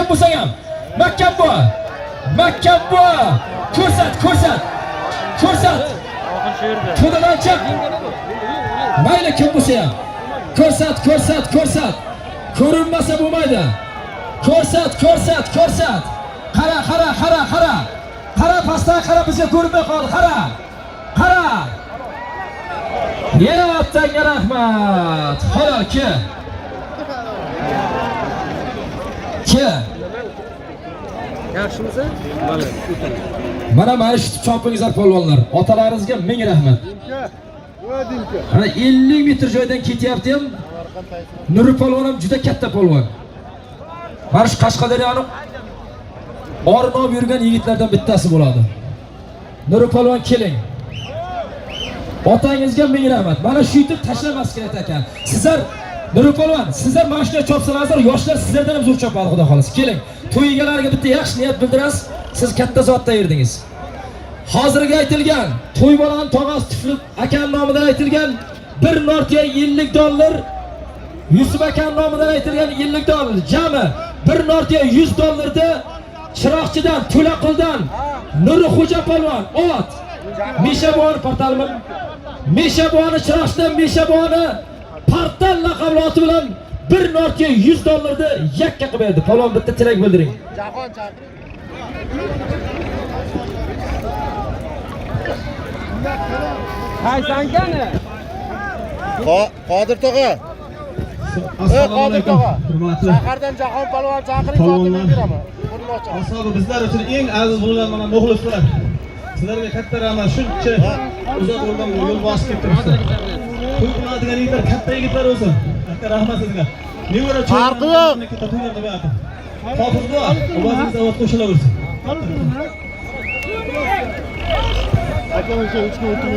bo'lsang ham. Mahkam bo'l. Mahkam bo'l. Ko'rsat. To'dadan chiq. Mayli kim bo'lsa ham. Ko'rsat. Ko'rinmasa bo'lmaydi. Ko'rsat. Qara. Qara pastdan qara bizga ko'rinmay qol. Qara. Yana otanga rahmat. Halol ki. Yaxshimisiz? Mana shu chopingizlar polvonlar. Otalaringizga ming rahmat. Ana 50 metr joydan ketyapti ham. Nuri polvon ham juda katta polvon. Mana shu Qashqadaryoning ornov yurgan yigitlardan bittasi bo'ladi. Nuri polvon keling. Otangizga ming rahmat. Mana shu yutib tashlamas kerak ekan. Sizlar Nuri polvon, sizlar mashina chopsalaringizlar, yoshlar sizlardan ham zo'r chopadi, xudo xolasa. Keling. To'y egalariga bitta yaxshi niyat bildirasiz. Siz katta zotda erdingiz. Hozirga aytilgan to'y bolan tog'asi Tiflit aka nomidan aytilgan 1 nortiya $50, Yusuf aka nomidan aytilgan $50, jami 1 nortiya $100 Chiroqchidan, To'laquldan Nurixo'ja polvon ot. Meshaboni portalmi? Meshaboni Chiroqchidan Meshaboni portal laqabli oti bilan 1 nortiya $100 yakka qilib berdi. Polvon bitta tilak bildiring. Jahon chaqir. Hay sankani? Qodir tog'a. Qodir tog'a. Shahardan Jahon polvon chaqiring, otini beraman. Asobi bizlar uchun eng aziz bo'lgan mana muxlislar. Sizlarga katta rahmat. Shuncha uzoq yo'ldan yo'l bosib ketibsiz. To'y qiladigan yigitlar katta yigitlar bo'lsin. Katta rahmat sizga. Nevara Farqi yo'q. Hofiz bu, o'zingizga o't qo'shilaversin. Aka o'sha 3 kun o'tib